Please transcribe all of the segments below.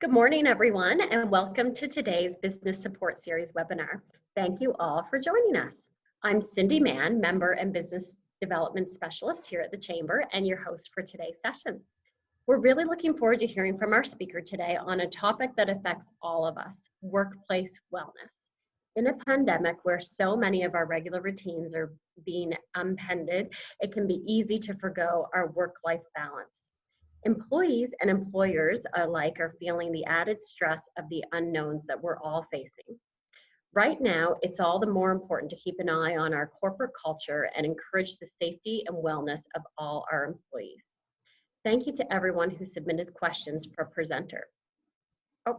Good morning, everyone, and welcome to today's Business Support Series webinar. Thank you all for joining us. I'm Cindy Mann, Member and Business Development Specialist here at the Chamber and your host for today's session. We're really looking forward to hearing from our speaker today on a topic that affects all of us, workplace wellness. In a pandemic where so many of our regular routines are being upended, it can be easy to forgo our work-life balance. Employees and employers alike are feeling the added stress of the unknowns that we're all facing. Right now, it's all the more important to keep an eye on our corporate culture and encourage the safety and wellness of all our employees. Thank you to everyone who submitted questions for presenter. Oh,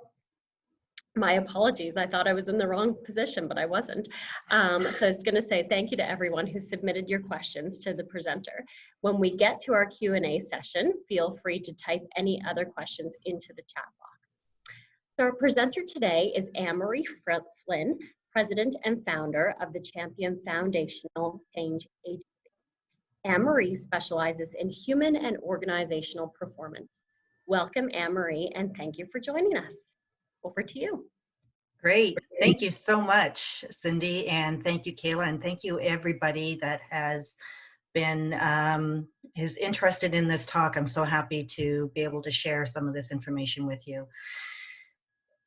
my apologies. I thought I was in the wrong position, but I wasn't. So I was going to say thank you to everyone who submitted your questions to the presenter. When we get to our Q&A session, feel free to type any other questions into the chat box. So our presenter today is Anne-Marie Flynn, President and Founder of the Champion Foundational Change Agency. Anne-Marie specializes in human and organizational performance. Welcome, Anne-Marie, and thank you for joining us. Over to you. Great. Thank you so much, Cindy, and thank you, Kayla, and thank you everybody that has been is interested in this talk. I'm so happy to be able to share some of this information with you.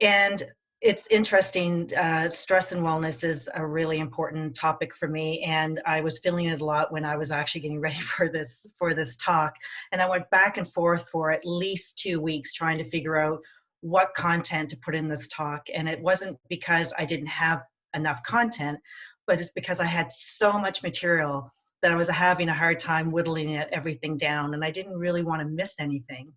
And it's interesting, stress and wellness is a really important topic for me, and I was feeling it a lot when I was actually getting ready for this talk. And I went back and forth for at least 2 weeks trying to figure out what content to put in this talk. And it wasn't because I didn't have enough content, but it's because I had so much material that I was having a hard time whittling everything down, and I didn't really want to miss anything.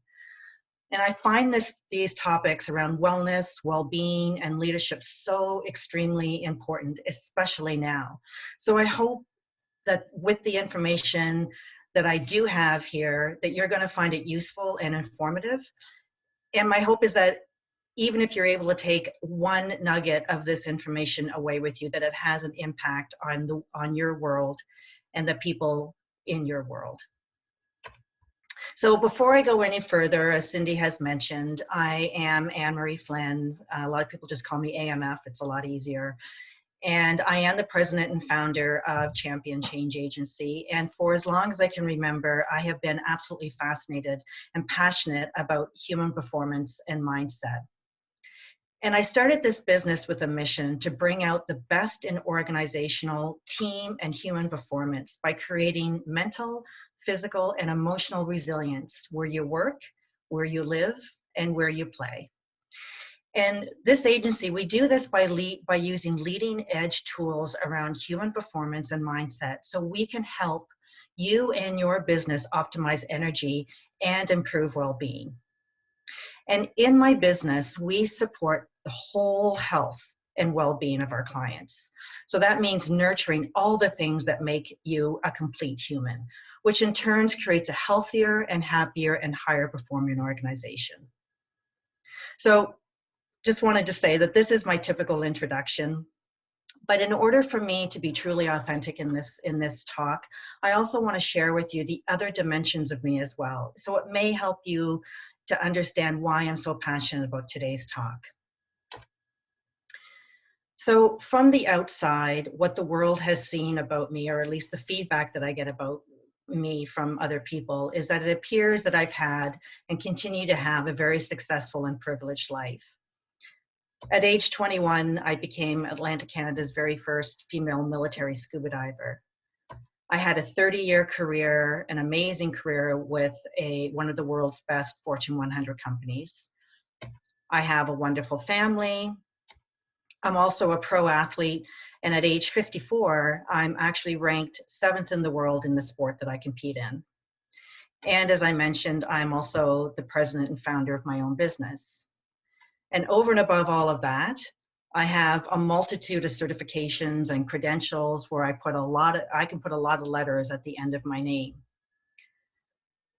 And I find these topics around wellness, well-being, and leadership so extremely important, especially now. So I hope that with the information that I do have here, that you're going to find it useful and informative. And my hope is that even if you're able to take one nugget of this information away with you, that it has an impact on your world and the people in your world. So before I go any further, as Cindy has mentioned, I am Anne-Marie Flynn. A lot of people just call me AMF. It's a lot easier. And I am the president and founder of Champion Change Agency. And for as long as I can remember, I have been absolutely fascinated and passionate about human performance and mindset. And I started this business with a mission to bring out the best in organizational, team, and human performance by creating mental, physical, and emotional resilience where you work, where you live, and where you play. And this agency, we do this by using leading edge tools around human performance and mindset, so we can help you and your business optimize energy and improve well-being. And in my business, we support the whole health and well-being of our clients. So that means nurturing all the things that make you a complete human, which in turn creates a healthier and happier and higher performing organization. So just wanted to say that this is my typical introduction, but in order for me to be truly authentic in this talk, I also want to share with you the other dimensions of me as well. So it may help you to understand why I'm so passionate about today's talk. So from the outside, what the world has seen about me, or at least the feedback that I get about me from other people, is that it appears that I've had and continue to have a very successful and privileged life. At age 21, I became Atlantic Canada's very first female military scuba diver. I had a 30-year career, an amazing career with one of the world's best Fortune 100 companies. I have a wonderful family. I'm also a pro athlete, and at age 54, I'm actually ranked 7th in the world in the sport that I compete in. And as I mentioned, I'm also the president and founder of my own business. And over and above all of that, I have a multitude of certifications and credentials where I can put a lot of letters at the end of my name.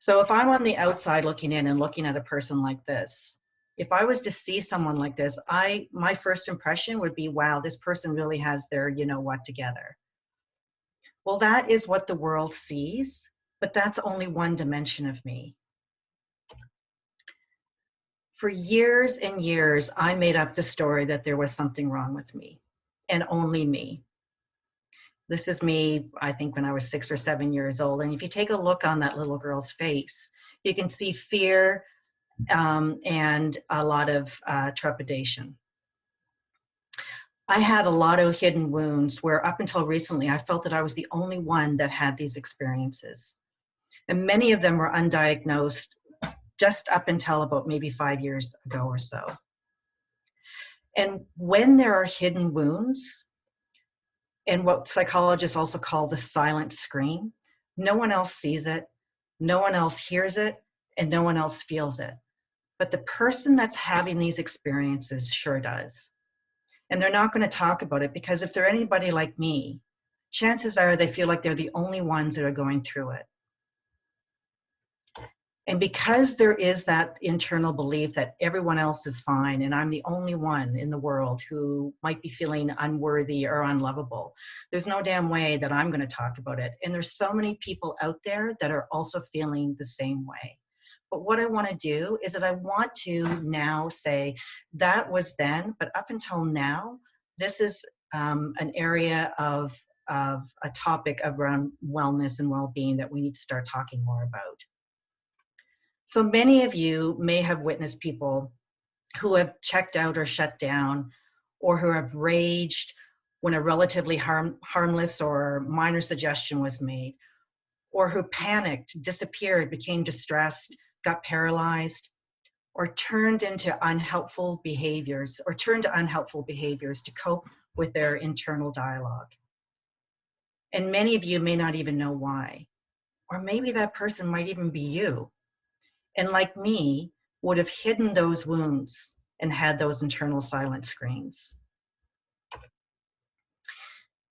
So if I'm on the outside looking in and looking at a person like this, if I was to see someone like this, my first impression would be, wow, this person really has their you-know-what together. Well, that is what the world sees, but that's only one dimension of me. For years and years, I made up the story that there was something wrong with me, and only me. This is me, I think, when I was 6 or 7 years old. And if you take a look on that little girl's face, you can see fear and a lot of trepidation. I had a lot of hidden wounds where up until recently, I felt that I was the only one that had these experiences. And many of them were undiagnosed just up until about maybe 5 years ago or so. And when there are hidden wounds, and what psychologists also call the silent scream, no one else sees it, no one else hears it, and no one else feels it. But the person that's having these experiences sure does. And they're not going to talk about it because if they're anybody like me, chances are they feel like they're the only ones that are going through it. And because there is that internal belief that everyone else is fine and I'm the only one in the world who might be feeling unworthy or unlovable, there's no damn way that I'm going to talk about it. And there's so many people out there that are also feeling the same way. But what I want to do is that I want to now say that was then, but up until now, this is an area of a topic around wellness and well-being that we need to start talking more about. So many of you may have witnessed people who have checked out or shut down, or who have raged when a relatively harmless or minor suggestion was made, or who panicked, disappeared, became distressed, got paralyzed, or turned to unhelpful behaviors to cope with their internal dialogue. And many of you may not even know why. Or maybe that person might even be you. And like me, would have hidden those wounds and had those internal silent screams.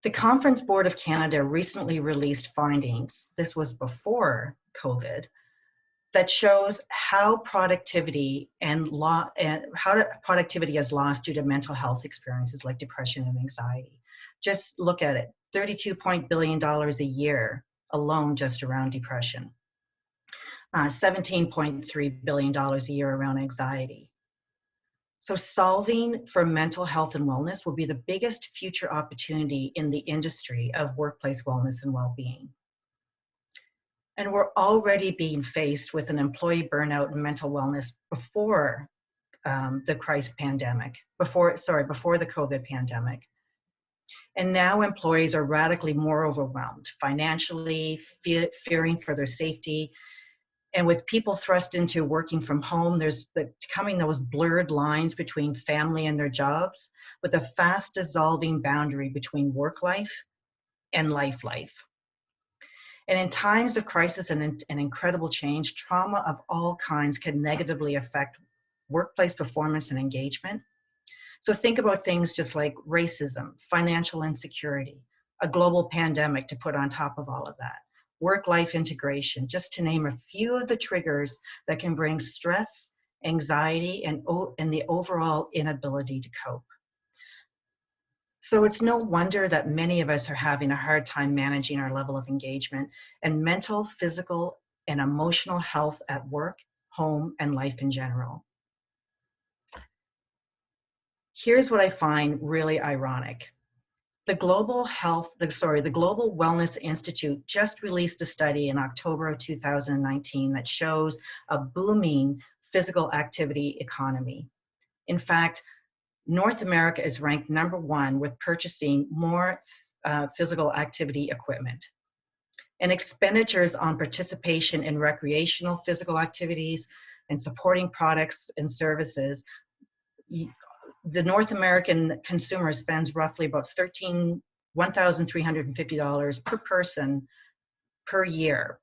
The Conference Board of Canada recently released findings, this was before COVID, that shows how productivity productivity is lost due to mental health experiences like depression and anxiety. Just look at it, $32 billion a year alone just around depression. $17.3 billion a year around anxiety. So solving for mental health and wellness will be the biggest future opportunity in the industry of workplace wellness and well-being. And we're already being faced with an employee burnout and mental wellness before the COVID pandemic. And now employees are radically more overwhelmed, financially, fearing for their safety. And with people thrust into working from home, there's becoming those blurred lines between family and their jobs, with a fast dissolving boundary between work life and life. And in times of crisis and incredible change, trauma of all kinds can negatively affect workplace performance and engagement. So think about things just like racism, financial insecurity, a global pandemic to put on top of all of that, work-life integration, just to name a few of the triggers that can bring stress, anxiety, and the overall inability to cope. So it's no wonder that many of us are having a hard time managing our level of engagement and mental, physical, and emotional health at work, home, and life in general. Here's what I find really ironic. The Global Wellness Institute just released a study in October of 2019 that shows a booming physical activity economy. In fact, North America is ranked #1 with purchasing more physical activity equipment. And expenditures on participation in recreational physical activities and supporting products and services, the North American consumer spends roughly about $1,350 per person per year.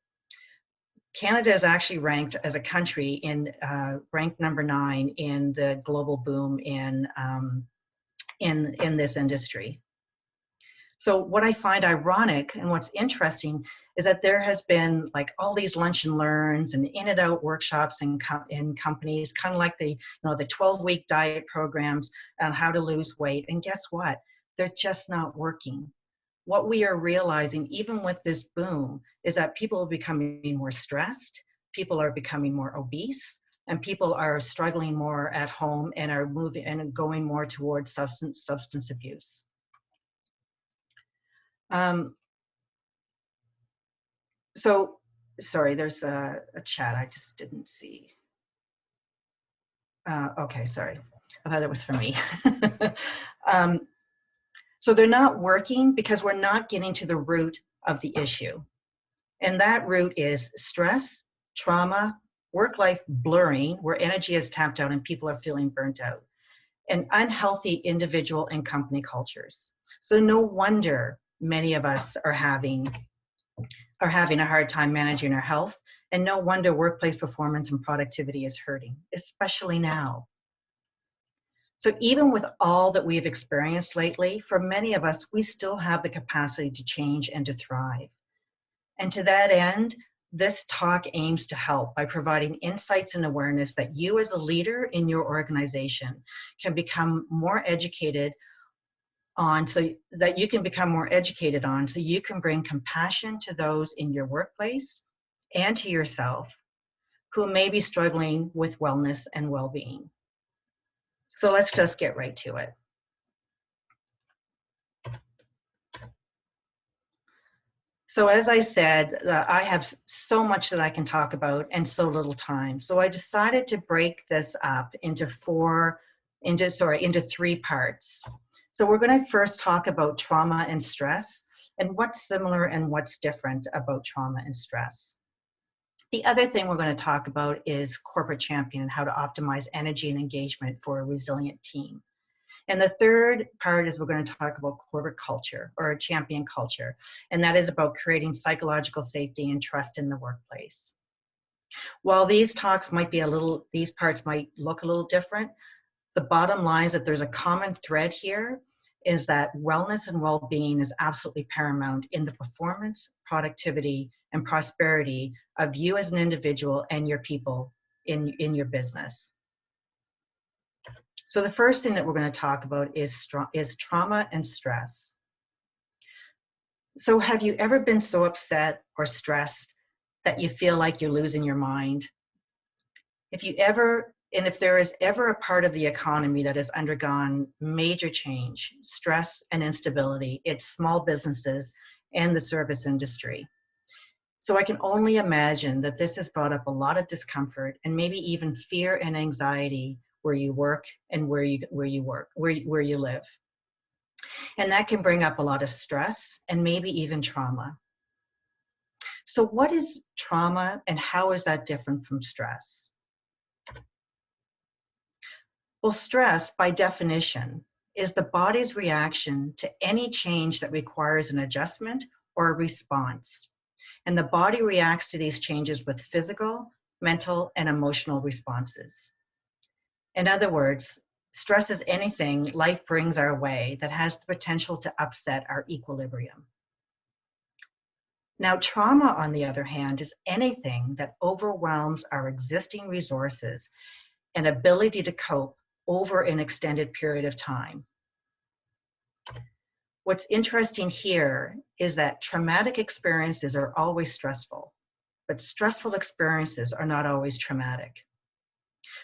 Canada is actually ranked as a country in ranked #9 in the global boom in this industry. So what I find ironic and what's interesting is that there has been like all these lunch and learns and in and out workshops in companies, kind of like the 12-week diet programs on how to lose weight. And guess what? They're just not working. What we are realizing, even with this boom, is that people are becoming more stressed, people are becoming more obese, and people are struggling more at home and are moving and going more towards substance abuse. So, sorry, there's a chat I just didn't see. Okay, sorry. I thought it was for me. So they're not working because we're not getting to the root of the issue. And that root is stress, trauma, work-life blurring, where energy is tapped out and people are feeling burnt out, and unhealthy individual and company cultures. So no wonder many of us are having a hard time managing our health, and no wonder workplace performance and productivity is hurting, especially now. So even with all that we've experienced lately, for many of us, we still have the capacity to change and to thrive. And to that end, this talk aims to help by providing insights and awareness that you as a leader in your organization can become more educated on, so that you can become more educated on, so you can bring compassion to those in your workplace and to yourself who may be struggling with wellness and well-being. So let's just get right to it. So as I said, I have so much that I can talk about and so little time. So I decided to break this up into three parts. So we're going to first talk about trauma and stress and what's similar and what's different about trauma and stress. The other thing we're going to talk about is corporate champion and how to optimize energy and engagement for a resilient team. And the third part is we're going to talk about corporate culture or a champion culture. And that is about creating psychological safety and trust in the workplace. While these parts might look a little different, the bottom line is that there's a common thread here, is that wellness and well-being is absolutely paramount in the performance, productivity, and prosperity of you as an individual and your people in your business. So the first thing that we're going to talk about is trauma and stress. So have you ever been so upset or stressed that you feel like you're losing your mind? If there is ever a part of the economy that has undergone major change, stress, and instability, it's small businesses and the service industry. So I can only imagine that this has brought up a lot of discomfort and maybe even fear and anxiety where you work and where you live. And that can bring up a lot of stress and maybe even trauma. So what is trauma and how is that different from stress? Well, stress, by definition, is the body's reaction to any change that requires an adjustment or a response. And the body reacts to these changes with physical, mental, and emotional responses. In other words, stress is anything life brings our way that has the potential to upset our equilibrium. Now, trauma, on the other hand, is anything that overwhelms our existing resources and ability to cope over an extended period of time. What's interesting here is that traumatic experiences are always stressful, but stressful experiences are not always traumatic.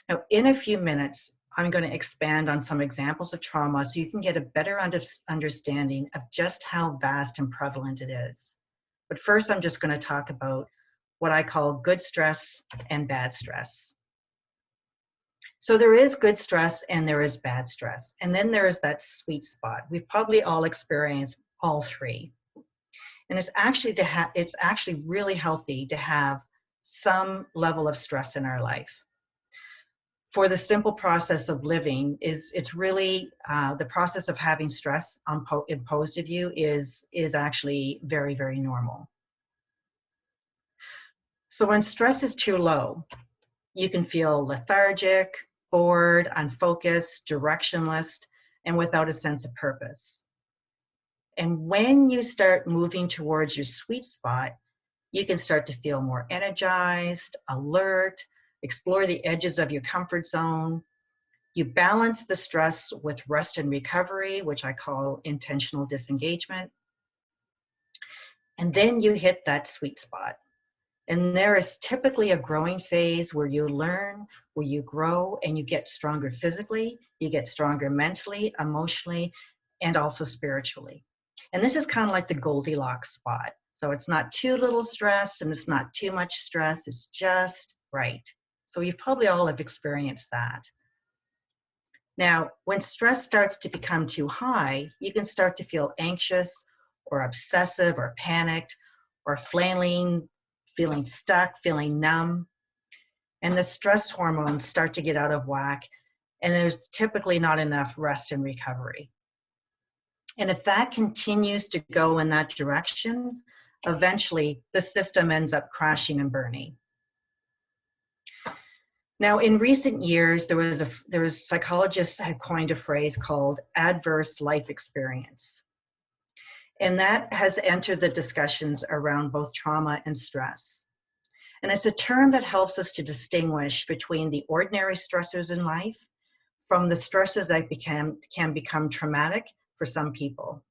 Now, in a few minutes, I'm going to expand on some examples of trauma so you can get a better understanding of just how vast and prevalent it is. But first, I'm just going to talk about what I call good stress and bad stress. So there is good stress and there is bad stress. And then there is that sweet spot. We've probably all experienced all three. And it's actually really healthy to have some level of stress in our life. For the simple process of living, it's really the process of having stress imposed of you is actually very, very normal. So when stress is too low, you can feel lethargic, bored, unfocused, directionless, and without a sense of purpose. And when you start moving towards your sweet spot, you can start to feel more energized, alert, explore the edges of your comfort zone. You balance the stress with rest and recovery, which I call intentional disengagement. And then you hit that sweet spot. And there is typically a growing phase where you learn, where you grow, and you get stronger physically, you get stronger mentally, emotionally, and also spiritually. And this is kind of like the Goldilocks spot. So it's not too little stress and it's not too much stress, it's just right. So you've probably all have experienced that. Now, when stress starts to become too high, you can start to feel anxious or obsessive or panicked or flailing, feeling stuck, feeling numb. And the stress hormones start to get out of whack, and there's typically not enough rest and recovery. And if that continues to go in that direction, eventually the system ends up crashing and burning. Now, in recent years, there was psychologists had coined a phrase called adverse life experience. And that has entered the discussions around both trauma and stress. And it's a term that helps us to distinguish between the ordinary stressors in life from the stressors that can become traumatic for some people.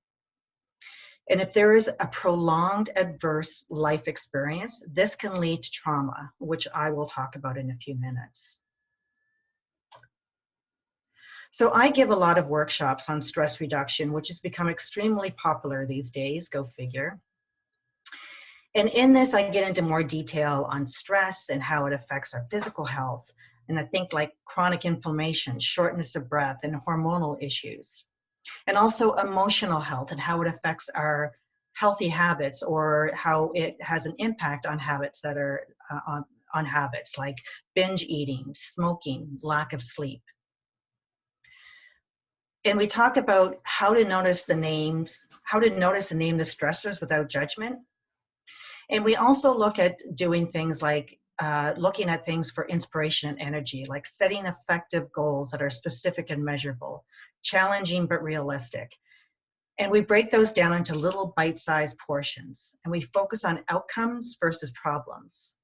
And if there is a prolonged adverse life experience, this can lead to trauma, which I will talk about in a few minutes. So I give a lot of workshops on stress reduction, which has become extremely popular these days, go figure. And in this, I get into more detail on stress and how it affects our physical health. And I think like chronic inflammation, shortness of breath, and hormonal issues. And also emotional health and how it affects our healthy habits, or how it has an impact on habits that are on habits like binge eating, smoking, lack of sleep. And we talk about how to notice and name the stressors without judgment. And we also look at doing things like looking at things for inspiration and energy, like setting effective goals that are specific and measurable, challenging but realistic. And we break those down into little bite-sized portions, and we focus on outcomes versus problems.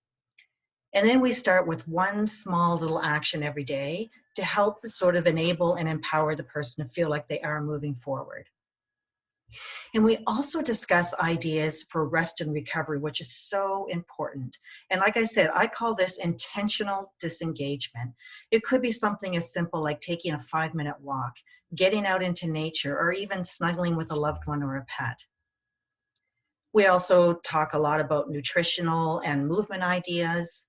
And then we start with one small little action every day to help sort of enable and empower the person to feel like they are moving forward. And we also discuss ideas for rest and recovery, which is so important. And like I said, I call this intentional disengagement. It could be something as simple like taking a 5-minute walk, getting out into nature, or even snuggling with a loved one or a pet. We also talk a lot about nutritional and movement ideas,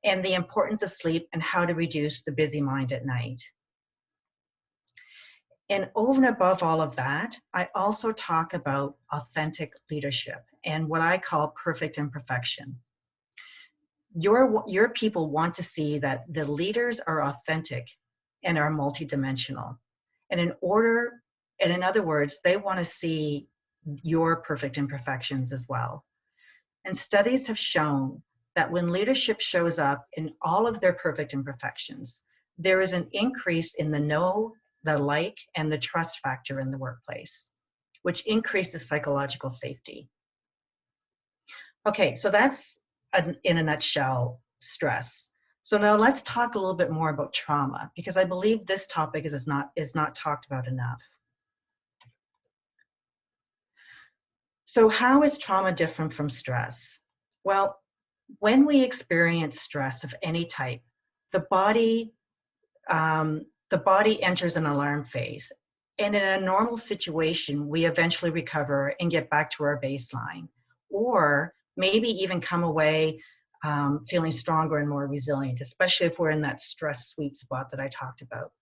and the importance of sleep and how to reduce the busy mind at night. And over and above all of that, I also talk about authentic leadership and what I call perfect imperfection. Your people want to see that the leaders are authentic and are multidimensional. And in other words, they want to see your perfect imperfections as well. And studies have shown that when leadership shows up in all of their perfect imperfections, there is an increase in the know, the like, and the trust factor in the workplace, which increases psychological safety. Okay, so that's in a nutshell, stress. So now let's talk a little bit more about trauma, because I believe this topic is not talked about enough. So how is trauma different from stress? Well, when we experience stress of any type, the body enters an alarm phase. And in a normal situation, we eventually recover and get back to our baseline, or maybe even come away feeling stronger and more resilient, especially if we're in that stress sweet spot that I talked about.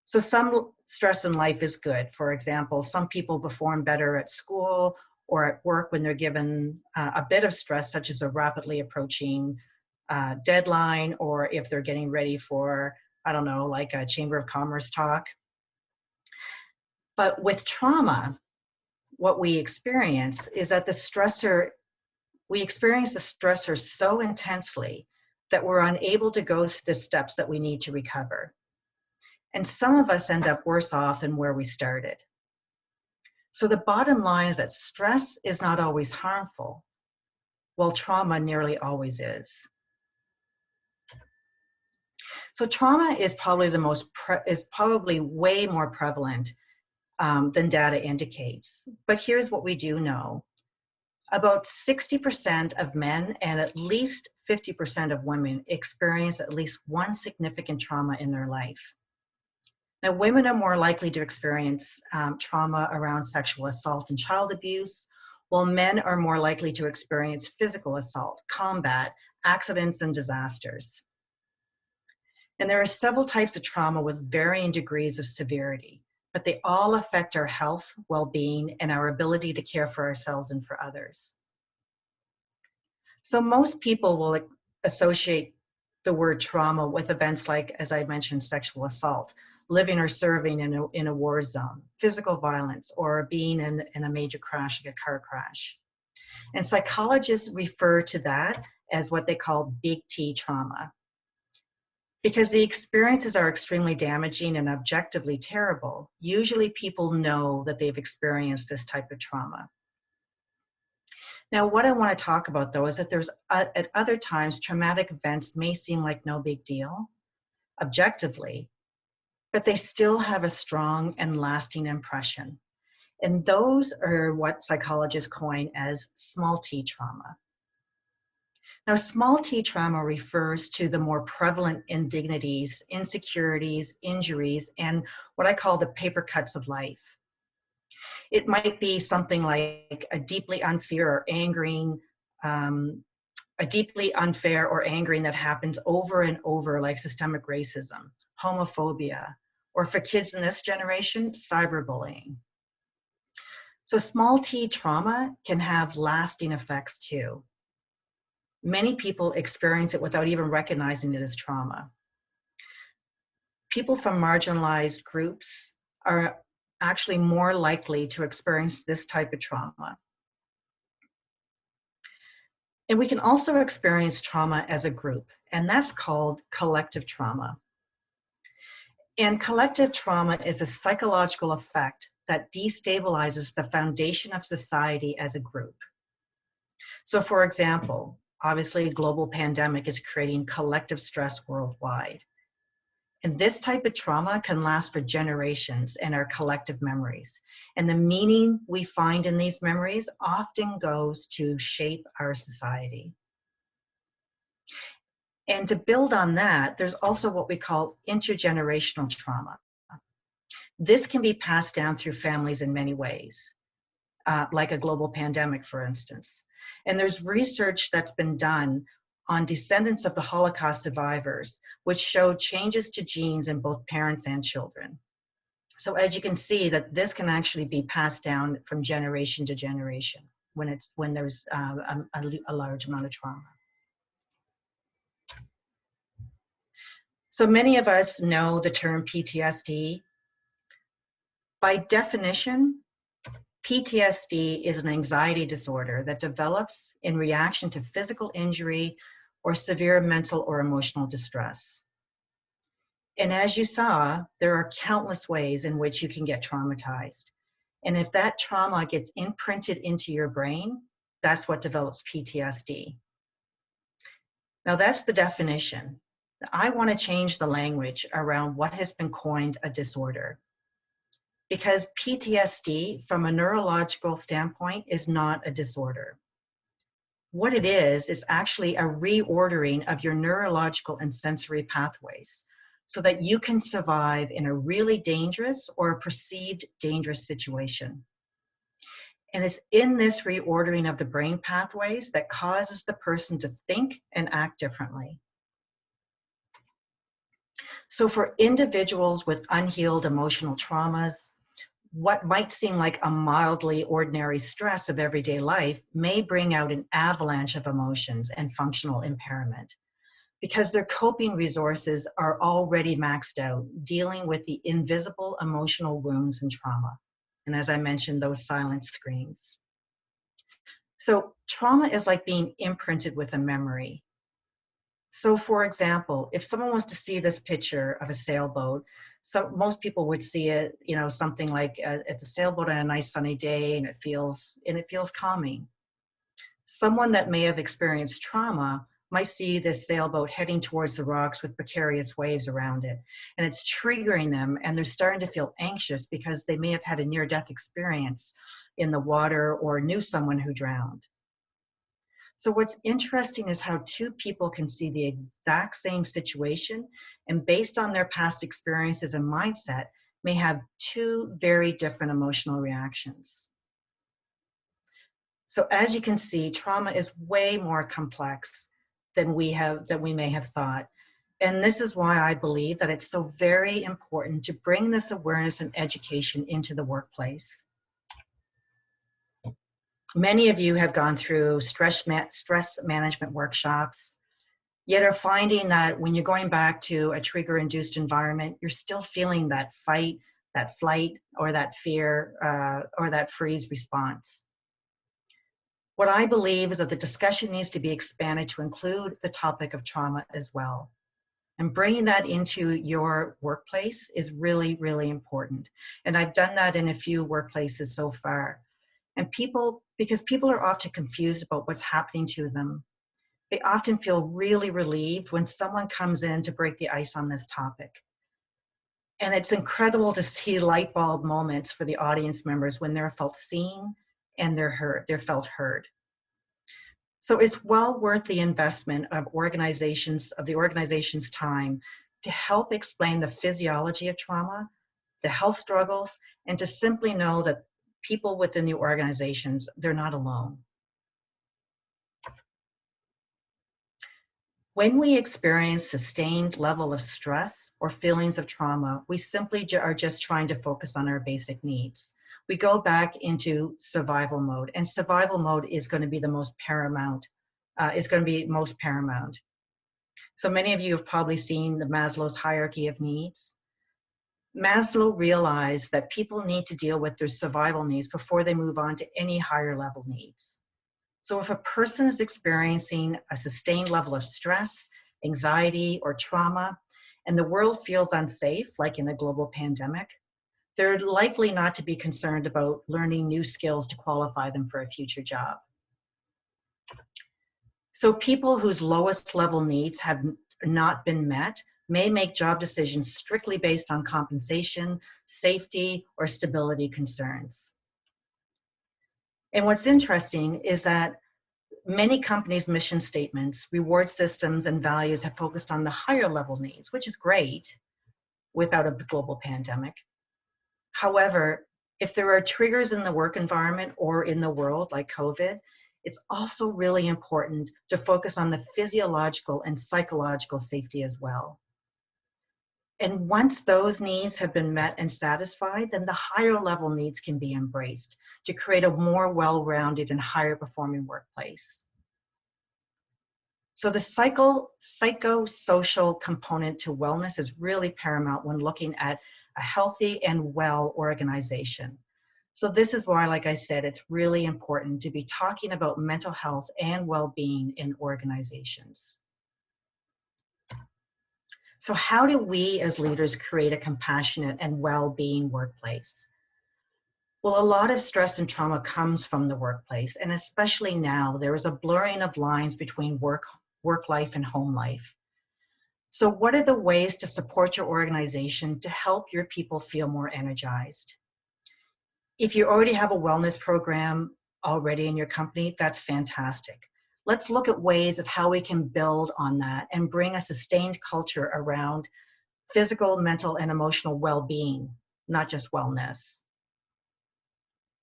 So some stress in life is good. For example, some people perform better at school or at work when they're given a bit of stress, such as a rapidly approaching deadline, or if they're getting ready for, I don't know, like a Chamber of Commerce talk. But with trauma, what we experience is that we experience the stressor so intensely that we're unable to go through the steps that we need to recover. And some of us end up worse off than where we started. So the bottom line is that stress is not always harmful, while trauma nearly always is. So trauma is probably way more prevalent than data indicates. But here's what we do know. About 60% of men and at least 50% of women experience at least one significant trauma in their life. Now, women are more likely to experience trauma around sexual assault and child abuse, while men are more likely to experience physical assault, combat, accidents, and disasters. And there are several types of trauma with varying degrees of severity, but they all affect our health, well-being, and our ability to care for ourselves and for others. So most people will associate the word trauma with events like, as I mentioned, sexual assault, living or serving in a war zone, physical violence, or being in a major crash, like a car crash. And psychologists refer to that as what they call big T trauma. Because the experiences are extremely damaging and objectively terrible, usually people know that they've experienced this type of trauma. Now, what I want to talk about, though, is that at other times, traumatic events may seem like no big deal, objectively, but they still have a strong and lasting impression. And those are what psychologists coin as small t trauma. Now, small t trauma refers to the more prevalent indignities, insecurities, injuries, and what I call the paper cuts of life. It might be something like a deeply unfair or angering that happens over and over, like systemic racism, homophobia, or for kids in this generation, cyberbullying. So small t trauma can have lasting effects too. Many people experience it without even recognizing it as trauma. People from marginalized groups are actually more likely to experience this type of trauma. And we can also experience trauma as a group, and that's called collective trauma. And collective trauma is a psychological effect that destabilizes the foundation of society as a group. So for example, obviously a global pandemic is creating collective stress worldwide. And this type of trauma can last for generations in our collective memories. And the meaning we find in these memories often goes to shape our society. And to build on that, there's also what we call intergenerational trauma. This can be passed down through families in many ways, like a global pandemic, for instance. And there's research that's been done on descendants of the Holocaust survivors, which showed changes to genes in both parents and children. So as you can see, that this can actually be passed down from generation to generation when there's a large amount of trauma. So many of us know the term PTSD. By definition, PTSD is an anxiety disorder that develops in reaction to physical injury or severe mental or emotional distress. And as you saw, there are countless ways in which you can get traumatized. And if that trauma gets imprinted into your brain, that's what develops PTSD. Now that's the definition. I want to change the language around what has been coined a disorder. Because PTSD, from a neurological standpoint, is not a disorder. What it is actually a reordering of your neurological and sensory pathways so that you can survive in a really dangerous or a perceived dangerous situation. And it's in this reordering of the brain pathways that causes the person to think and act differently. So for individuals with unhealed emotional traumas, what might seem like a mildly ordinary stress of everyday life may bring out an avalanche of emotions and functional impairment because their coping resources are already maxed out, dealing with the invisible emotional wounds and trauma. And as I mentioned, those silent screams. So trauma is like being imprinted with a memory. So for example, if someone was to see this picture of a sailboat, most people would see it, something like it's a sailboat on a nice sunny day and it feels calming. Someone that may have experienced trauma might see this sailboat heading towards the rocks with precarious waves around it. And it's triggering them and they're starting to feel anxious because they may have had a near-death experience in the water or knew someone who drowned. So what's interesting is how two people can see the exact same situation and based on their past experiences and mindset may have two very different emotional reactions. So as you can see, trauma is way more complex than we may have thought. And this is why I believe that it's so very important to bring this awareness and education into the workplace. Many of you have gone through stress management workshops, yet are finding that when you're going back to a trigger-induced environment, you're still feeling that fight, that flight, or that fear, or that freeze response. What I believe is that the discussion needs to be expanded to include the topic of trauma as well. And bringing that into your workplace is really, really important. And I've done that in a few workplaces so far. And because people are often confused about what's happening to them, they often feel really relieved when someone comes in to break the ice on this topic. And it's incredible to see light bulb moments for the audience members when they're felt seen and they're felt heard. So it's well worth the investment of the organization's time to help explain the physiology of trauma, the health struggles, and to simply know that people within the organizations, they're not alone. When we experience sustained level of stress or feelings of trauma, we simply are just trying to focus on our basic needs. We go back into survival mode, and survival mode is going to be the most paramount. Most paramount. So many of you have probably seen the Maslow's hierarchy of needs. Maslow realized that people need to deal with their survival needs before they move on to any higher level needs. So if a person is experiencing a sustained level of stress, anxiety, or trauma, and the world feels unsafe, like in a global pandemic, they're likely not to be concerned about learning new skills to qualify them for a future job. So people whose lowest level needs have not been met may make job decisions strictly based on compensation, safety, or stability concerns. And what's interesting is that many companies' mission statements, reward systems, and values have focused on the higher level needs, which is great without a global pandemic. However, if there are triggers in the work environment or in the world like COVID, it's also really important to focus on the physiological and psychological safety as well. And once those needs have been met and satisfied, then the higher level needs can be embraced to create a more well-rounded and higher performing workplace. So the psychosocial component to wellness is really paramount when looking at a healthy and well organization. So this is why, like I said, it's really important to be talking about mental health and well-being in organizations. So how do we as leaders create a compassionate and well-being workplace? Well, a lot of stress and trauma comes from the workplace, and especially now, there is a blurring of lines between work life and home life. So what are the ways to support your organization to help your people feel more energized? If you already have a wellness program already in your company, that's fantastic. Let's look at ways of how we can build on that and bring a sustained culture around physical, mental, and emotional well-being, not just wellness.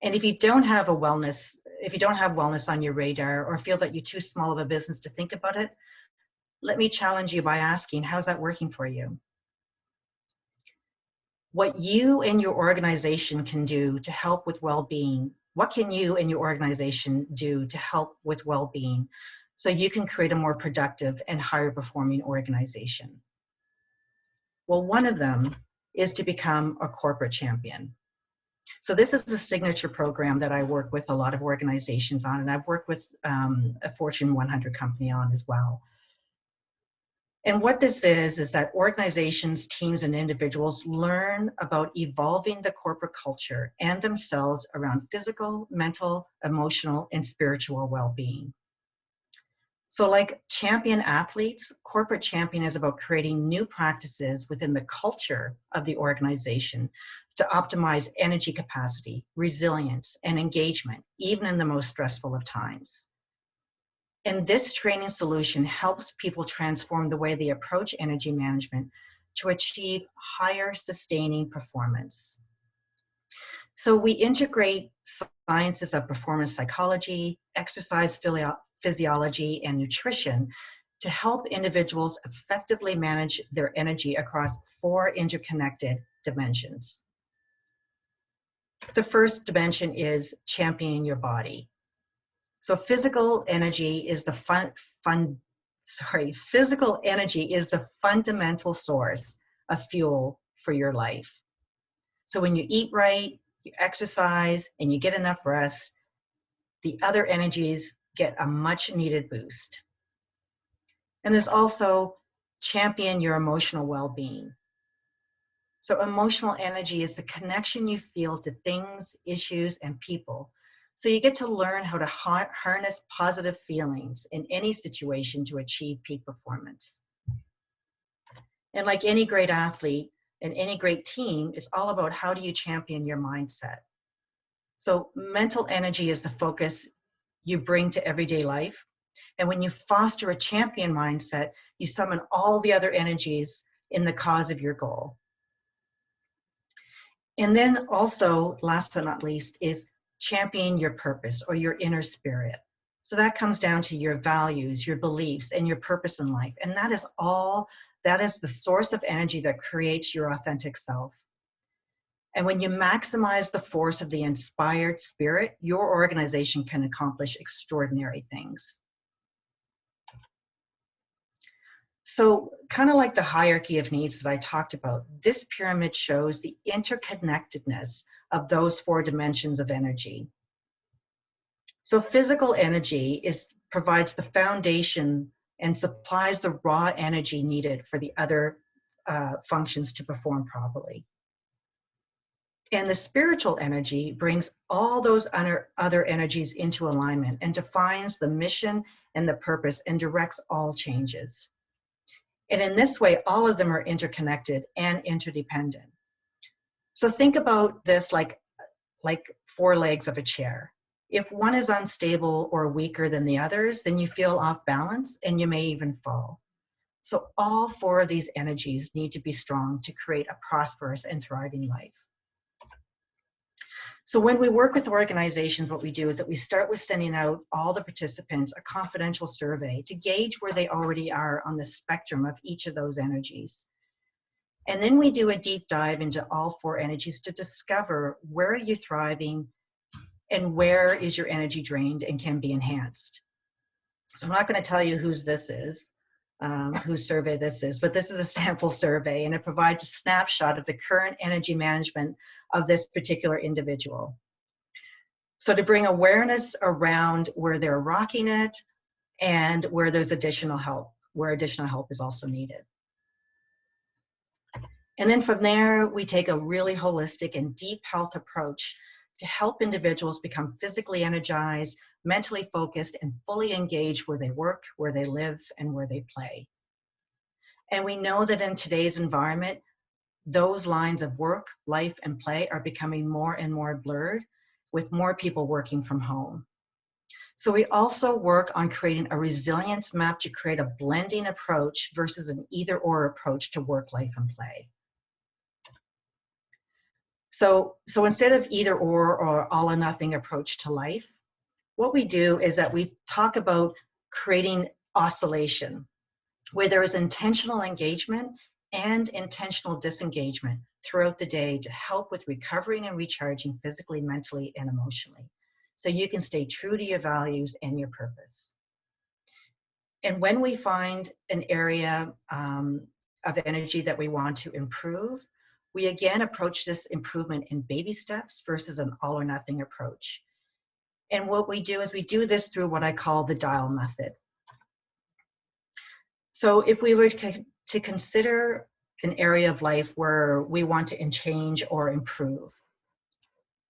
And if you don't have wellness on your radar or feel that you're too small of a business to think about it, let me challenge you by asking, how's that working for you? What you and your organization can do to help with well-being, what can you and your organization do to help with well-being so you can create a more productive and higher performing organization? Well, one of them is to become a corporate champion. So this is the signature program that I work with a lot of organizations on, and I've worked with a Fortune 100 company on as well. And what this is that organizations, teams, and individuals learn about evolving the corporate culture and themselves around physical, mental, emotional, and spiritual well-being. So like champion athletes, corporate champion is about creating new practices within the culture of the organization to optimize energy capacity, resilience, and engagement, even in the most stressful of times. And this training solution helps people transform the way they approach energy management to achieve higher sustaining performance. So we integrate sciences of performance psychology, exercise physiology, and nutrition to help individuals effectively manage their energy across 4 interconnected dimensions. The first dimension is championing your body. So physical energy is the physical energy is the fundamental source of fuel for your life. So when you eat right, you exercise, and you get enough rest, the other energies get a much needed boost. And there's also champion your emotional well-being. So emotional energy is the connection you feel to things, issues, and people. So you get to learn how to harness positive feelings in any situation to achieve peak performance. And like any great athlete and any great team, it's all about how do you champion your mindset. So mental energy is the focus you bring to everyday life. And when you foster a champion mindset, you summon all the other energies in the cause of your goal. And then also, last but not least, is champion your purpose or your inner spirit. So that comes down to your values, your beliefs, and your purpose in life. And that is the source of energy that creates your authentic self. And when you maximize the force of the inspired spirit, your organization can accomplish extraordinary things. So kind of like the hierarchy of needs that I talked about, this pyramid shows the interconnectedness of those 4 dimensions of energy. So physical energy provides the foundation and supplies the raw energy needed for the other functions to perform properly. And the spiritual energy brings all those other energies into alignment and defines the mission and the purpose and directs all changes. And in this way, all of them are interconnected and interdependent. So think about this like 4 legs of a chair. If one is unstable or weaker than the others, then you feel off balance and you may even fall. So all 4 of these energies need to be strong to create a prosperous and thriving life. So when we work with organizations, what we do is that we start with sending out all the participants a confidential survey to gauge where they already are on the spectrum of each of those energies. And then we do a deep dive into all 4 energies to discover where are you thriving and where is your energy drained and can be enhanced. So I'm not going to tell you whose this is, whose survey this is, but this is a sample survey, and it provides a snapshot of the current energy management of this particular individual. So to bring awareness around where they're rocking it and where there's additional help, where additional help is also needed. And then from there, we take a really holistic and deep health approach to help individuals become physically energized, mentally focused, and fully engaged where they work, where they live, and where they play. And we know that in today's environment, those lines of work, life, and play are becoming more and more blurred, with more people working from home. So we also work on creating a resilience map to create a blending approach versus an either-or approach to work, life, and play. So instead of either or all or nothing approach to life, what we do is that we talk about creating oscillation, where there is intentional engagement and intentional disengagement throughout the day to help with recovering and recharging physically, mentally, and emotionally. So you can stay true to your values and your purpose. And when we find an area of energy that we want to improve, we again approach this improvement in baby steps versus an all or nothing approach. And what we do is we do this through what I call the dial method. So if we were to consider an area of life where we want to change or improve,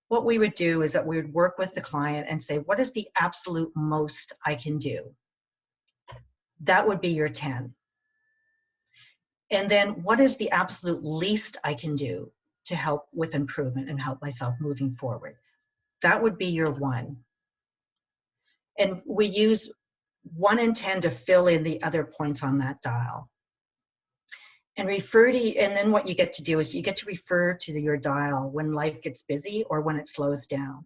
what we would do is that we would work with the client and say, what is the absolute most I can do? That would be your 10. And then what is the absolute least I can do to help with improvement and help myself moving forward? That would be your 1. And we use 1 and 10 to fill in the other points on that dial. And and then what you get to do is you get to refer to your dial when life gets busy or when it slows down.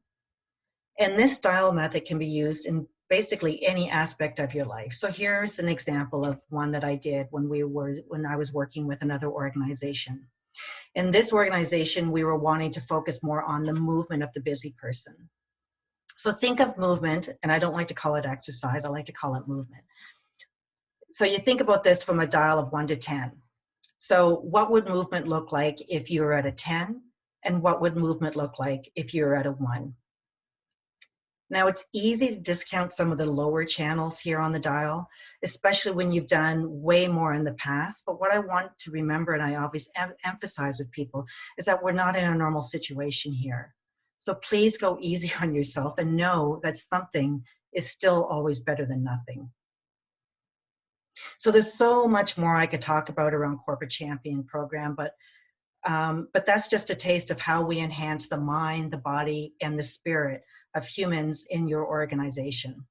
And this dial method can be used in basically any aspect of your life. So here's an example of one that I did when I was working with another organization. In this organization, we were wanting to focus more on the movement of the busy person. So think of movement, and I don't like to call it exercise, I like to call it movement. So you think about this from a dial of 1 to 10. So what would movement look like if you were at a 10? And what would movement look like if you were at a 1? Now, it's easy to discount some of the lower channels here on the dial, especially when you've done way more in the past. But what I want to remember, and I always emphasize with people, is that we're not in a normal situation here. So please go easy on yourself and know that something is still always better than nothing. So there's so much more I could talk about around Corporate Champion program, but that's just a taste of how we enhance the mind, the body, and the spirit of humans in your organization.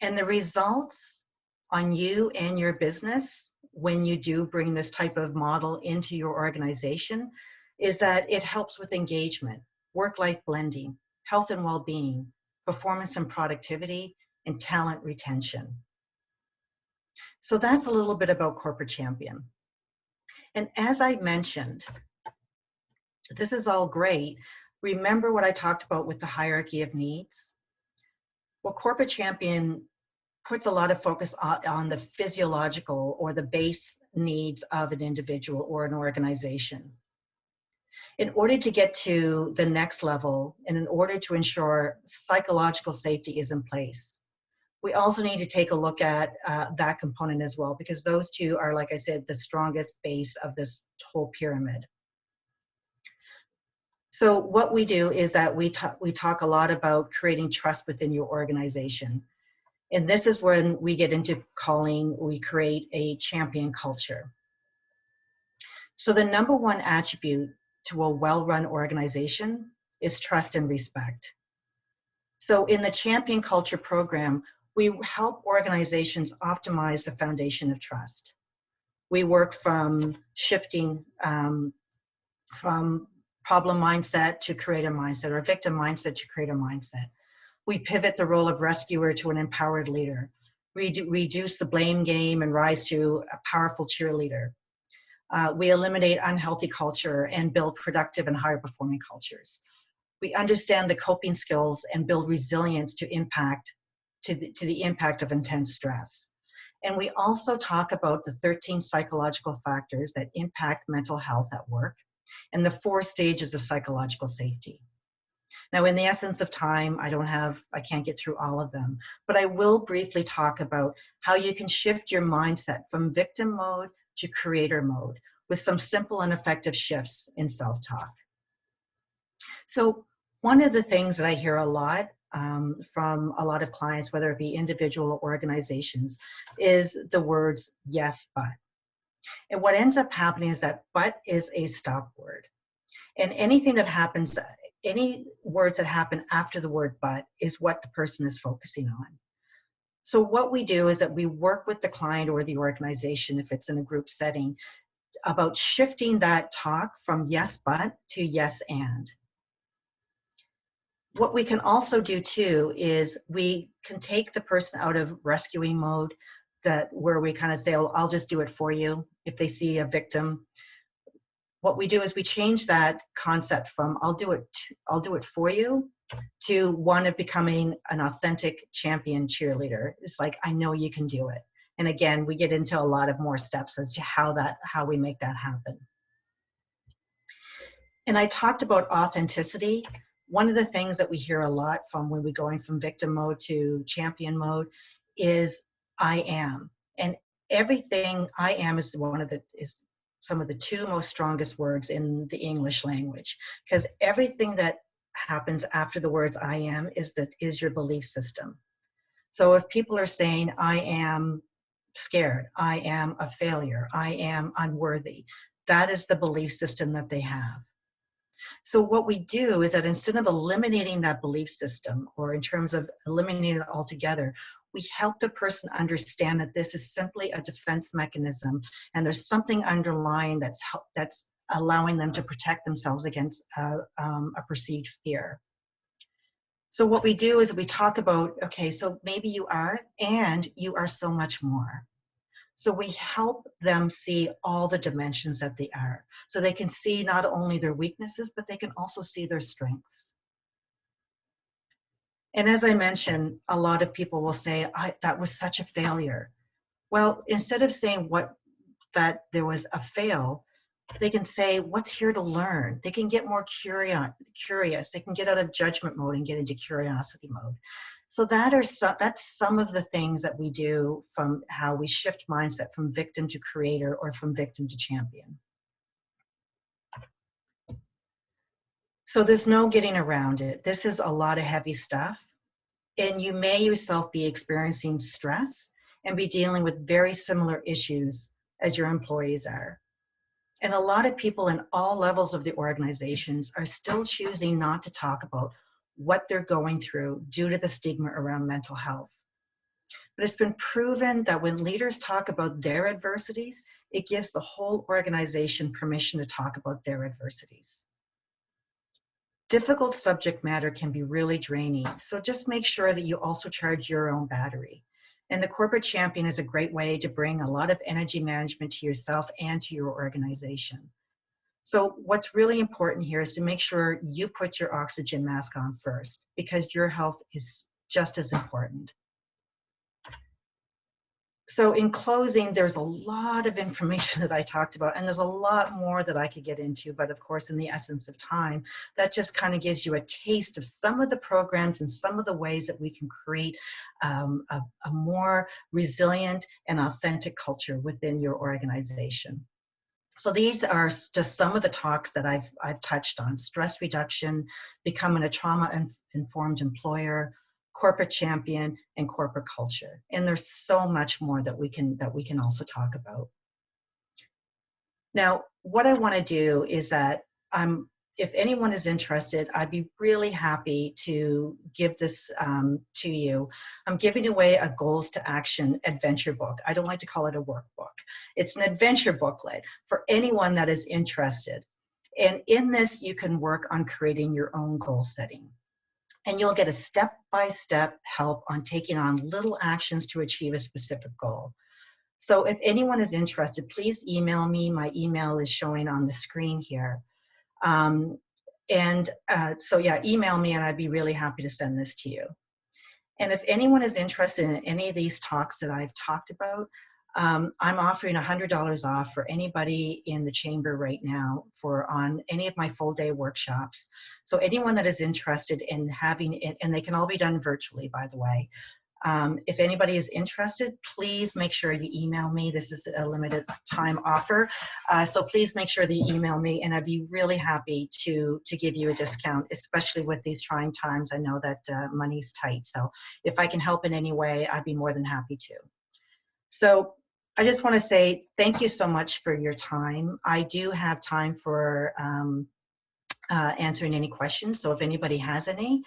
And the results on you and your business when you do bring this type of model into your organization is that it helps with engagement, work-life blending, health and well-being, performance and productivity, and talent retention. So that's a little bit about Corporate Champion. And as I mentioned, this is all great. Remember what I talked about with the hierarchy of needs? Well, Corporate Champion puts a lot of focus on the physiological or the base needs of an individual or an organization. In order to get to the next level and in order to ensure psychological safety is in place, we also need to take a look at that component as well, because those two are, like I said, the strongest base of this whole pyramid. So what we do is that we talk a lot about creating trust within your organization. And this is when we get into we create a champion culture. So the number one attribute to a well-run organization is trust and respect. So in the Champion Culture program, we help organizations optimize the foundation of trust. We work from shifting from problem mindset to creator mindset, or victim mindset to creator mindset. We pivot the role of rescuer to an empowered leader. We reduce the blame game and rise to a powerful cheerleader. We eliminate unhealthy culture and build productive and higher performing cultures. We understand the coping skills and build resilience to the impact of intense stress. And we also talk about the 13 psychological factors that impact mental health at work and the 4 stages of psychological safety. Now, in the essence of time, I can't get through all of them, but I will briefly talk about how you can shift your mindset from victim mode to creator mode with some simple and effective shifts in self-talk. So one of the things that I hear a lot from a lot of clients, whether it be individual or organizations, is the words yes, but. And what ends up happening is that but is a stop word. And anything that happens, any words that happen after the word but is what the person is focusing on. So what we do is that we work with the client or the organization, if it's in a group setting, about shifting that talk from yes but to yes and. What we can also do too is we can take the person out of rescuing mode, where we kind of say, oh, I'll just do it for you if they see a victim. What we do is we change that concept from I'll do it for you to one of becoming an authentic champion cheerleader. It's like, I know you can do it. And again, we get into a lot of more steps as to how we make that happen. And I talked about authenticity. One of the things that we hear a lot from when we're going from victim mode to champion mode is I am. And everything I am is some of the 2 most strongest words in the English language, because everything that happens after the words I am is your belief system. So if people are saying I am scared, I am a failure, I am unworthy, that is the belief system that they have. So what we do is that instead of eliminating that belief system, or in terms of eliminating it altogether, we help the person understand that this is simply a defense mechanism, and there's something underlying that's allowing them to protect themselves against a perceived fear. So what we do is we talk about, okay, so maybe you are, and you are so much more. So we help them see all the dimensions that they are. So they can see not only their weaknesses, but they can also see their strengths. And as I mentioned, a lot of people will say, that was such a failure. Well, instead of saying that there was a fail, they can say, what's here to learn? They can get more curious. They can get out of judgment mode and get into curiosity mode. So that's some of the things that we do, from how we shift mindset from victim to creator, or from victim to champion. So there's no getting around it. This is a lot of heavy stuff. And you may yourself be experiencing stress and be dealing with very similar issues as your employees are. And a lot of people in all levels of the organizations are still choosing not to talk about what they're going through due to the stigma around mental health. But it's been proven that when leaders talk about their adversities, it gives the whole organization permission to talk about their adversities. Difficult subject matter can be really draining, so just make sure that you also charge your own battery. And the corporate champion is a great way to bring a lot of energy management to yourself and to your organization. So what's really important here is to make sure you put your oxygen mask on first, because your health is just as important. So in closing, there's a lot of information that I talked about, and there's a lot more that I could get into, but of course, in the essence of time, that just kind of gives you a taste of some of the programs and some of the ways that we can create a more resilient and authentic culture within your organization. So these are just some of the talks that I've touched on: stress reduction, becoming a trauma-informed employer, corporate champion, and corporate culture. And there's so much more that we can also talk about. Now, what I want to do is that if anyone is interested, I'd be really happy to give this to you. I'm giving away a Goals to Action adventure book. I don't like to call it a workbook. It's an adventure booklet for anyone that is interested. And in this, you can work on creating your own goal setting. And you'll get a step-by-step help on taking on little actions to achieve a specific goal. So if anyone is interested, please email me. My email is showing on the screen here. So yeah, email me and I'd be really happy to send this to you. And if anyone is interested in any of these talks that I've talked about, I'm offering $100 off for anybody in the chamber right now on any of my full day workshops. So anyone that is interested in having it, and they can all be done virtually, by the way. If anybody is interested, please make sure you email me. This is a limited time offer. So please make sure that you email me, and I'd be really happy to give you a discount, especially with these trying times. I know that money's tight. So if I can help in any way, I'd be more than happy to. So I just want to say thank you so much for your time. I do have time for answering any questions. So if anybody has any,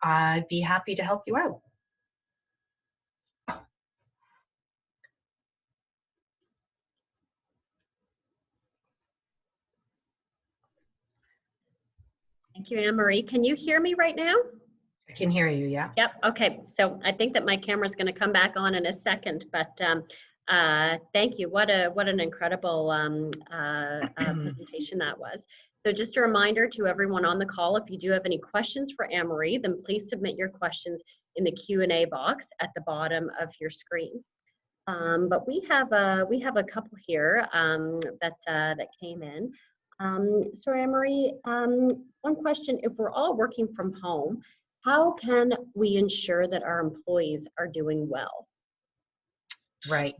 I'd be happy to help you out. Thank you, Anne-Marie. Can you hear me right now? I can hear you, yeah. Yep, okay. So I think that my camera's going to come back on in a second, but thank you. What an incredible presentation that was. So just a reminder to everyone on the call, if you do have any questions for Anne-Marie, then please submit your questions in the Q&A box at the bottom of your screen. But we have a couple here that came in. So Anne-Marie, one question: if we're all working from home, how can we ensure that our employees are doing well? Right.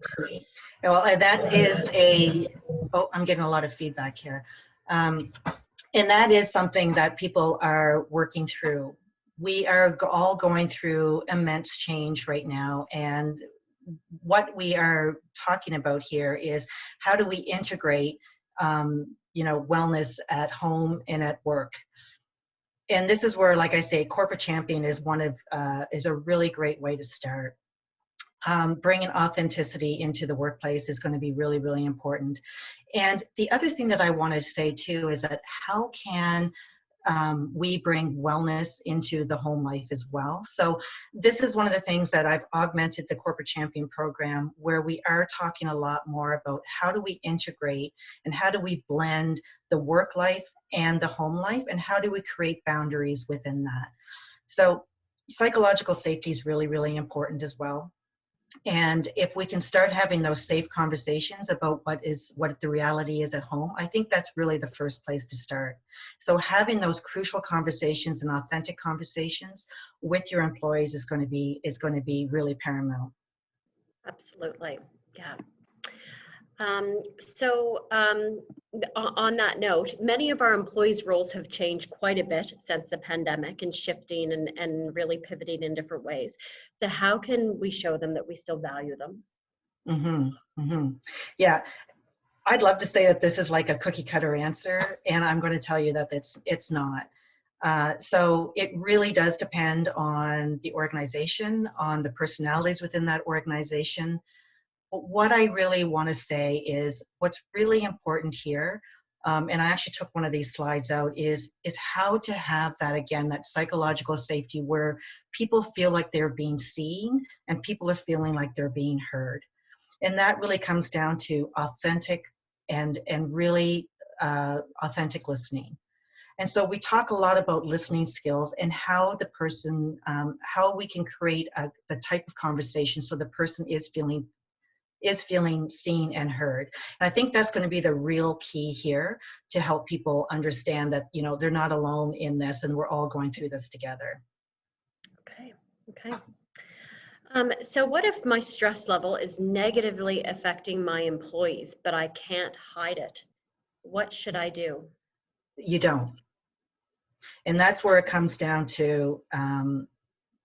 Well, that is I'm getting a lot of feedback here. And that is something that people are working through. We are all going through immense change right now. And what we are talking about here is how do we integrate, wellness at home and at work. And this is where, like I say, corporate champion is is a really great way to start. bringing authenticity into the workplace is going to be really, really important. And the other thing that I want to say too is that how can we bring wellness into the home life as well. So this is one of the things that I've augmented the Corporate Champion program, where we are talking a lot more about how do we integrate and how do we blend the work life and the home life, and how do we create boundaries within that. So psychological safety is really, really important as well. And if we can start having those safe conversations about what the reality is at home, I think that's really the first place to start. So having those crucial conversations and authentic conversations with your employees is going to be really paramount. Absolutely. Yeah. On that note, many of our employees' roles have changed quite a bit since the pandemic, and shifting and really pivoting in different ways. So how can we show them that we still value them? Yeah, I'd love to say that this is like a cookie cutter answer, and I'm going to tell you that it's not. So it really does depend on the organization, on the personalities within that organization. But what I really want to say is what's really important here, and I actually took one of these slides out, is how to have that, again, that psychological safety where people feel like they're being seen and people are feeling like they're being heard. And that really comes down to authentic and really authentic listening. And so we talk a lot about listening skills and how the person, how we can create the type of conversation so the person is feeling seen and heard. And I think that's going to be the real key here to help people understand that, they're not alone in this and we're all going through this together. Okay. So what if my stress level is negatively affecting my employees, but I can't hide it? What should I do? You don't. And that's where it comes down to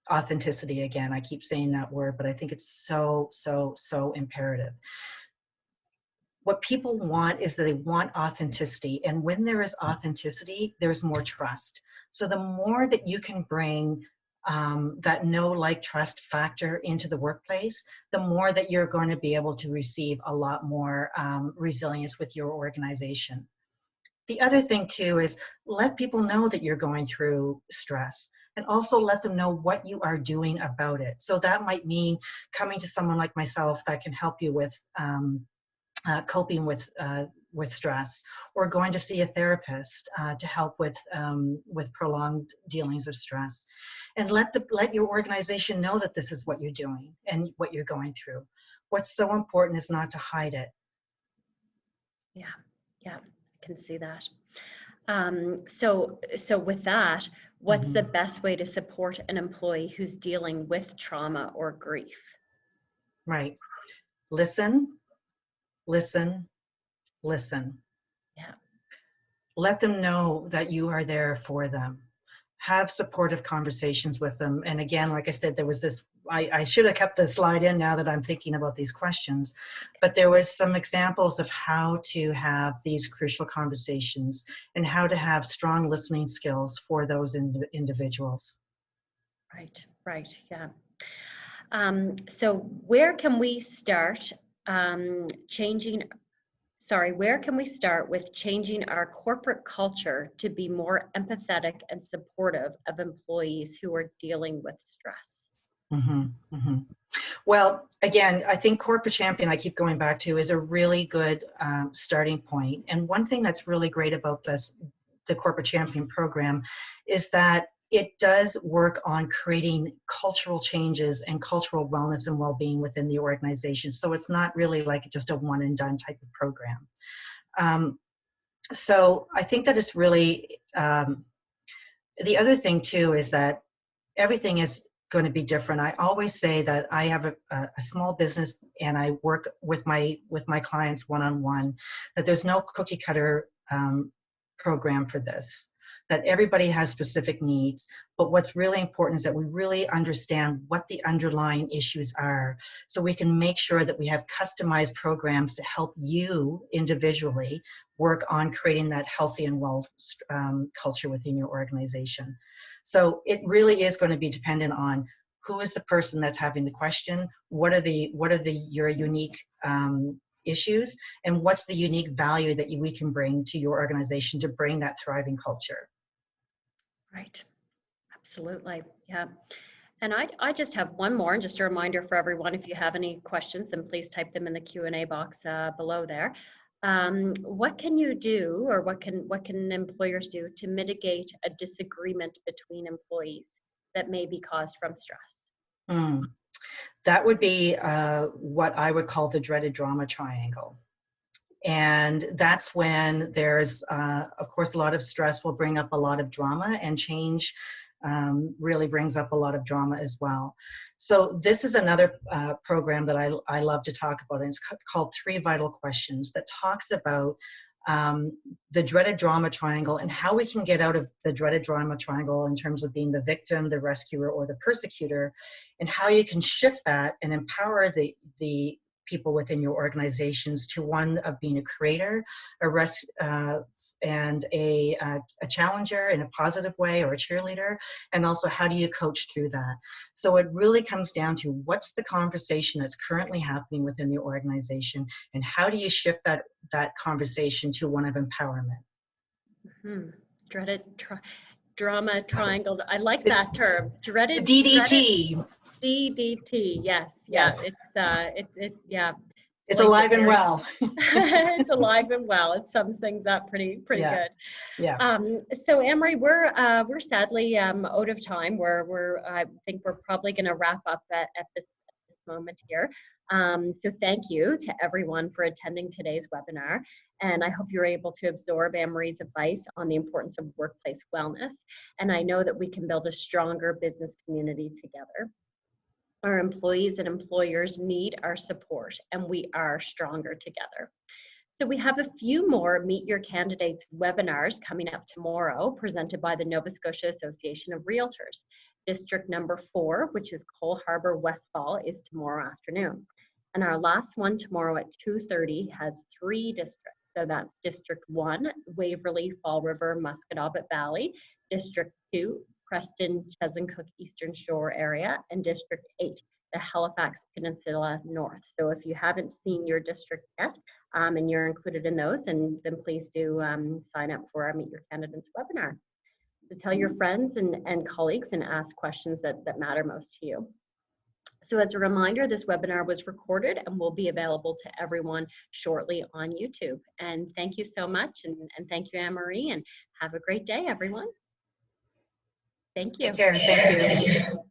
authenticity again. I keep saying that word, but I think it's so, so, so imperative. What people want is that they want authenticity. And when there is authenticity, there's more trust. So the more that you can bring that know, like, trust factor into the workplace, the more that you're going to be able to receive a lot more resilience with your organization. The other thing too is let people know that you're going through stress, and also let them know what you are doing about it. So that might mean coming to someone like myself that can help you with coping with stress, or going to see a therapist to help with prolonged dealings of stress, and let your organization know that this is what you're doing and what you're going through. What's so important is not to hide it. Yeah, I can see that. So with that, what's the best way to support an employee who's dealing with trauma or grief? Right. Listen, listen, listen. Yeah. Let them know that you are there for them. Have supportive conversations with them. And again, like I said, there was this, I should have kept the slide in now that I'm thinking about these questions, but there was some examples of how to have these crucial conversations and how to have strong listening skills for those individuals. Right, yeah. So where can we start with changing our corporate culture to be more empathetic and supportive of employees who are dealing with stress? Well, again, I think Corporate Champion, I keep going back to, is a really good starting point. And one thing that's really great about the Corporate Champion program, is that it does work on creating cultural changes and cultural wellness and well-being within the organization. So it's not really like just a one and done type of program. So I think that it's really, the other thing too is that everything is going to be different. I always say that I have a small business and I work with my clients one-on-one, that there's no cookie cutter program for this, that everybody has specific needs. But what's really important is that we really understand what the underlying issues are, so we can make sure that we have customized programs to help you individually work on creating that healthy and well culture within your organization. So it really is going to be dependent on who is the person that's having the question, what are your unique issues, and what's the unique value that we can bring to your organization to bring that thriving culture. Right. Absolutely. Yeah. And I just have one more, and just a reminder for everyone, if you have any questions, then please type them in the Q&A box below there. What can you do, or what can employers do to mitigate a disagreement between employees that may be caused from stress? That would be what I would call the dreaded drama triangle. And that's when there's, of course, a lot of stress will bring up a lot of drama, and change really brings up a lot of drama as well. So this is another program that I love to talk about, and it's called 3 Vital Questions, that talks about the dreaded drama triangle and how we can get out of the dreaded drama triangle in terms of being the victim, the rescuer, or the persecutor, and how you can shift that and empower the people within your organizations to one of being a creator, and a challenger in a positive way, or a cheerleader, and also how do you coach through that. So it really comes down to what's the conversation that's currently happening within the organization, and how do you shift that conversation to one of empowerment. Dreaded drama triangle. I like that term. Dreaded DDT. DDT. Yes. Yes. Yeah. Yeah. It's alive and well. It's alive and well. It sums things up pretty Yeah. good. Yeah. So Amory, we're sadly out of time. I think we're probably going to wrap up at this moment here. So thank you to everyone for attending today's webinar, and I hope you're able to absorb Amory's advice on the importance of workplace wellness. And I know that we can build a stronger business community together. Our employees and employers need our support, and we are stronger together. So we have a few more Meet Your Candidates webinars coming up tomorrow, presented by the Nova Scotia Association of Realtors. District number 4, which is Cole Harbour Westfall, is tomorrow afternoon. And our last one tomorrow at 2:30 has 3 districts. So that's District 1, Waverley, Fall River, Musquodoboit Valley. District 2, Preston, Chesuncook, Eastern Shore area. And District 8, the Halifax Peninsula North. So if you haven't seen your district yet, and you're included in those, then please do sign up for our Meet Your Candidates webinar. So tell your friends and colleagues, and ask questions that matter most to you. So as a reminder, this webinar was recorded and will be available to everyone shortly on YouTube. And thank you so much, and thank you, Anne-Marie, and have a great day, everyone. Thank you. Take care. Thank you.